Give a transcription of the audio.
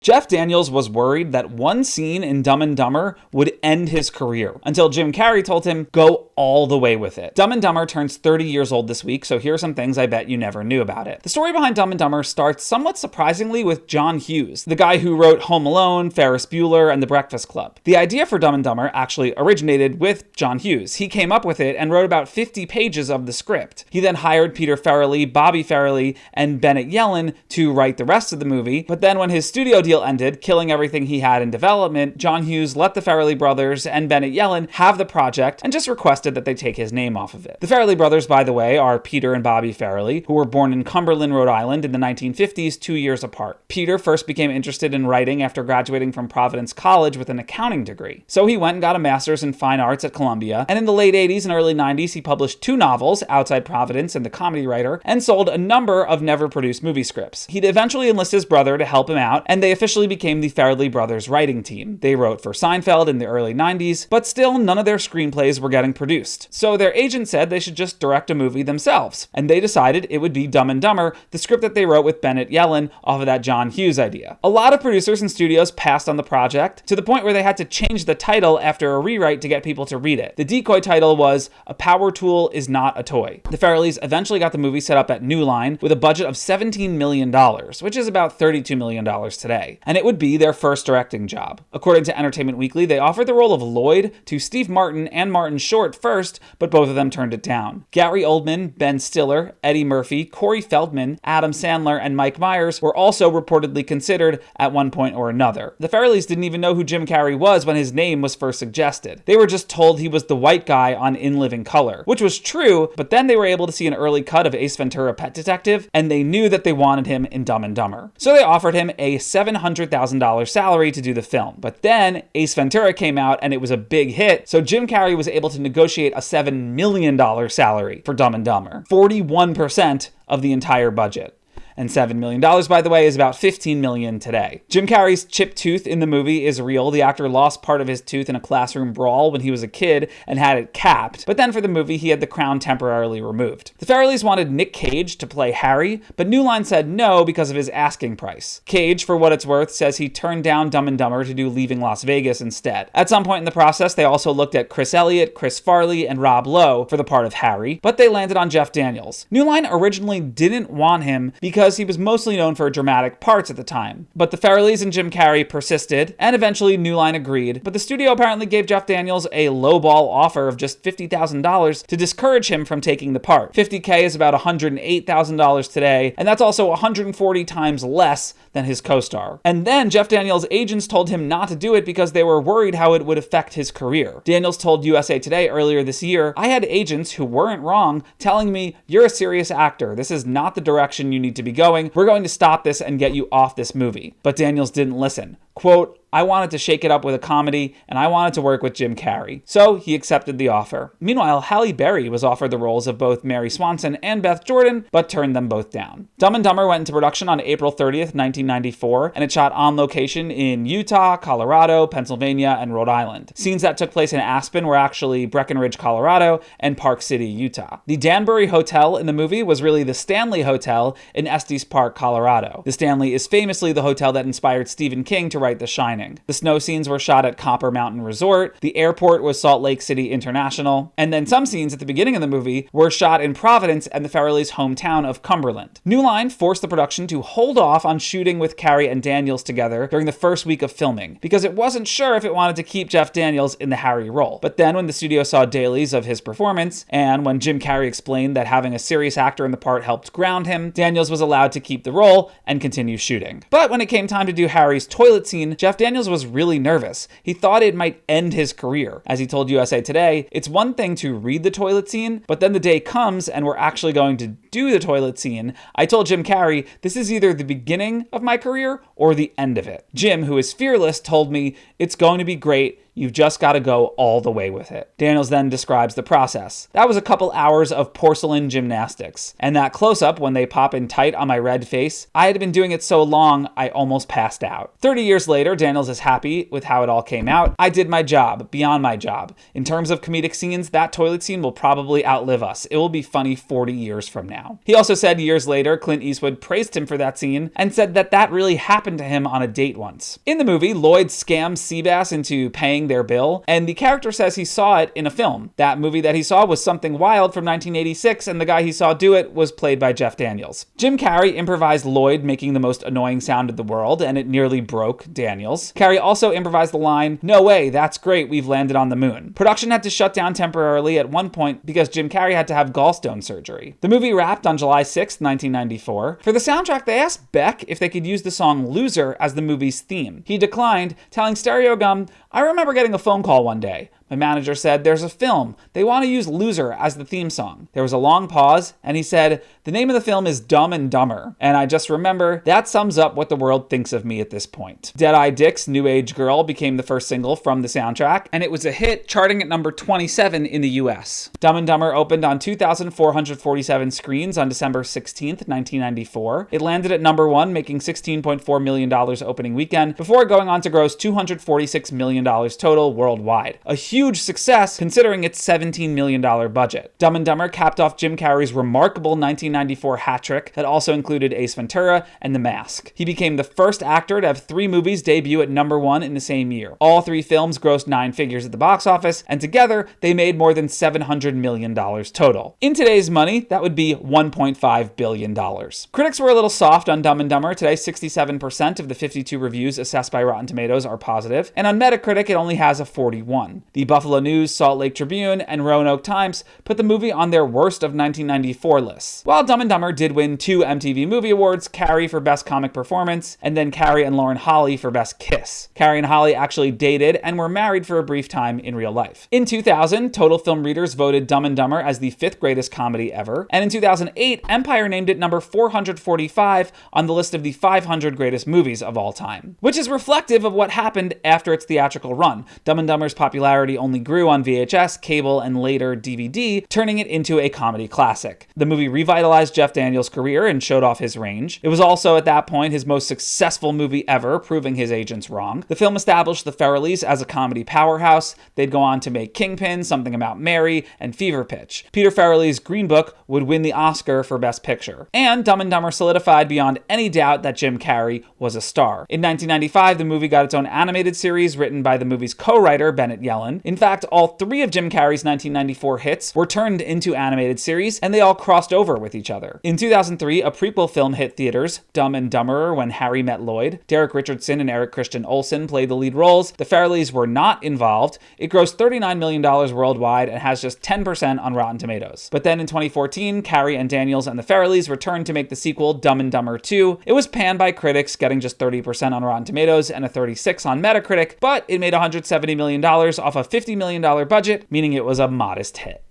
Jeff Daniels was worried that one scene in Dumb and Dumber would end his career, until Jim Carrey told him, go all the way with it. Dumb and Dumber turns 30 years old this week, so here are some things I bet you never knew about it. The story behind Dumb and Dumber starts somewhat surprisingly with John Hughes, the guy who wrote Home Alone, Ferris Bueller, and The Breakfast Club. The idea for Dumb and Dumber actually originated with John Hughes. He came up with it and wrote about 50 pages of the script. He then hired Peter Farrelly, Bobby Farrelly, and Bennett Yellen to write the rest of the movie, but then when his studio deal ended, killing everything he had in development, John Hughes let the Farrelly brothers and Bennett Yellen have the project and just requested that they take his name off of it. The Farrelly brothers, by the way, are Peter and Bobby Farrelly, who were born in Cumberland, Rhode Island in the 1950s, 2 years apart. Peter first became interested in writing after graduating from Providence College with an accounting degree. So he went and got a master's in fine arts at Columbia, and in the late 80s and early 90s, he published 2 novels, Outside Providence and The Comedy Writer, and sold a number of never-produced movie scripts. He'd eventually enlist his brother to help him out, and they officially became the Farrelly brothers writing team. They wrote for Seinfeld in the early 90s, but still none of their screenplays were getting produced. So their agent said they should just direct a movie themselves, and they decided it would be Dumb and Dumber, the script that they wrote with Bennett Yellen off of that John Hughes idea. A lot of producers and studios passed on the project, to the point where they had to change the title after a rewrite to get people to read it. The decoy title was A Power Tool Is Not a Toy. The Farrellys eventually got the movie set up at New Line with a budget of $17 million, which is about $32 million today, and it would be their first directing job. According to Entertainment Weekly, they offered the role of Lloyd to Steve Martin and Martin Short first, but both of them turned it down. Gary Oldman, Ben Stiller, Eddie Murphy, Corey Feldman, Adam Sandler, and Mike Myers were also reportedly considered at one point or another. The Farrellys didn't even know who Jim Carrey was when his name was first suggested. They were just told he was the white guy on In Living Color, which was true, but then they were able to see an early cut of Ace Ventura: Pet Detective, and they knew that they wanted him in Dumb and Dumber. So they offered him a $700,000 salary to do the film. But then Ace Ventura came out and it was a big hit, so Jim Carrey was able to negotiate a $7 million salary for Dumb and Dumber, 41% of the entire budget. And $7 million, by the way, is about $15 million today. Jim Carrey's chipped tooth in the movie is real. The actor lost part of his tooth in a classroom brawl when he was a kid and had it capped, but then for the movie, he had the crown temporarily removed. The Farrellys wanted Nick Cage to play Harry, but New Line said no because of his asking price. Cage, for what it's worth, says he turned down Dumb and Dumber to do Leaving Las Vegas instead. At some point in the process, they also looked at Chris Elliott, Chris Farley, and Rob Lowe for the part of Harry, but they landed on Jeff Daniels. New Line originally didn't want him because he was mostly known for dramatic parts at the time. But the Farrellys and Jim Carrey persisted, and eventually New Line agreed, but the studio apparently gave Jeff Daniels a lowball offer of just $50,000 to discourage him from taking the part. $50K is about $108,000 today, and that's also 140 times less than his co-star. And then Jeff Daniels' agents told him not to do it because they were worried how it would affect his career. Daniels told USA Today earlier this year, "I had agents who weren't wrong telling me, you're a serious actor. This is not the direction you need to be going. We're going to stop this and get you off this movie." But Daniels didn't listen. Quote, "I wanted to shake it up with a comedy, and I wanted to work with Jim Carrey." So he accepted the offer. Meanwhile, Halle Berry was offered the roles of both Mary Swanson and Beth Jordan, but turned them both down. Dumb and Dumber went into production on April 30th, 1994, and it shot on location in Utah, Colorado, Pennsylvania, and Rhode Island. Scenes that took place in Aspen were actually Breckenridge, Colorado, and Park City, Utah. The Danbury Hotel in the movie was really the Stanley Hotel in Estes Park, Colorado. The Stanley is famously the hotel that inspired Stephen King to write The Shining. The snow scenes were shot at Copper Mountain Resort. The airport was Salt Lake City International. And then some scenes at the beginning of the movie were shot in Providence and the Farrellys' hometown of Cumberland. New Line forced the production to hold off on shooting with Carrey and Daniels together during the first week of filming because it wasn't sure if it wanted to keep Jeff Daniels in the Harry role. But then when the studio saw dailies of his performance, and when Jim Carrey explained that having a serious actor in the part helped ground him, Daniels was allowed to keep the role and continue shooting. But when it came time to do Harry's toilet scene, Jeff Daniels was really nervous. He thought it might end his career. As he told USA Today, "It's one thing to read the toilet scene, but then the day comes and we're actually going to do the toilet scene. I told Jim Carrey, this is either the beginning of my career or the end of it." Jim, who is fearless, told me, "It's going to be great. You've just got to go all the way with it. Daniels then describes the process. That was a couple hours of porcelain gymnastics. And that close-up when they pop in tight on my red face, I had been doing it so long, I almost passed out. 30 years later, Daniels is happy with how it all came out. I did my job, beyond my job. In terms of comedic scenes, that toilet scene will probably outlive us. It will be funny 40 years from now. He also said years later, Clint Eastwood praised him for that scene and said that really happened to him on a date once. In the movie, Lloyd scams Seabass into paying their bill, and the character says he saw it in a film. That movie that he saw was Something Wild from 1986, and the guy he saw do it was played by Jeff Daniels. Jim Carrey improvised Lloyd making the most annoying sound in the world, and it nearly broke Daniels. Carrey also improvised the line, "No way, that's great, we've landed on the moon." Production had to shut down temporarily at one point because Jim Carrey had to have gallstone surgery. The movie wrapped on July 6, 1994. For the soundtrack, they asked Beck if they could use the song Loser as the movie's theme. He declined, telling Stereogum, "I remember getting a phone call one day. My manager said, there's a film. They want to use Loser as the theme song." There was a long pause, and he said, "The name of the film is Dumb and Dumber." And I just remember, that sums up what the world thinks of me at this point. Dead-Eye Dick's New Age Girl became the first single from the soundtrack, and it was a hit, charting at number 27 in the US. Dumb and Dumber opened on 2,447 screens on December 16th, 1994. It landed at number 1, making $16.4 million opening weekend, before going on to gross $246 million total worldwide. A huge success considering its $17 million budget. Dumb and Dumber capped off Jim Carrey's remarkable 1994 hat trick that also included Ace Ventura and The Mask. He became the first actor to have 3 movies debut at number 1 in the same year. All 3 films grossed 9 figures at the box office, and together they made more than $700 million total. In today's money, that would be $1.5 billion. Critics were a little soft on Dumb and Dumber. Today, 67% of the 52 reviews assessed by Rotten Tomatoes are positive, and on Metacritic it only has a 41. The Buffalo News, Salt Lake Tribune, and Roanoke Times put the movie on their worst of 1994 lists. While Dumb and Dumber did win 2 MTV Movie Awards, Carrey for Best Comic Performance, and then Carrey and Lauren Holly for Best Kiss. Carrey and Holly actually dated and were married for a brief time in real life. In 2000, Total Film readers voted Dumb and Dumber as the 5th greatest comedy ever, and in 2008, Empire named it number 445 on the list of the 500 greatest movies of all time, which is reflective of what happened after its theatrical run. Dumb and Dumber's popularity only grew on VHS, cable, and later DVD, turning it into a comedy classic. The movie revitalized Jeff Daniels' career and showed off his range. It was also, at that point, his most successful movie ever, proving his agents wrong. The film established the Farrellys as a comedy powerhouse. They'd go on to make Kingpin, Something About Mary, and Fever Pitch. Peter Farrelly's Green Book would win the Oscar for Best Picture. And Dumb and Dumber solidified beyond any doubt that Jim Carrey was a star. In 1995, the movie got its own animated series written by the movie's co-writer, Bennett Yellen. In fact, all 3 of Jim Carrey's 1994 hits were turned into animated series, and they all crossed over with each other. In 2003, a prequel film hit theaters, Dumb and Dumberer When Harry Met Lloyd. Derek Richardson and Eric Christian Olsen played the lead roles. The Farrellys were not involved. It grossed $39 million worldwide and has just 10% on Rotten Tomatoes. But then in 2014, Carrey and Daniels and the Farrellys returned to make the sequel Dumb and Dumber 2. It was panned by critics, getting just 30% on Rotten Tomatoes and a 36 on Metacritic, but it made $170 million off a $50 million budget, meaning it was a modest hit.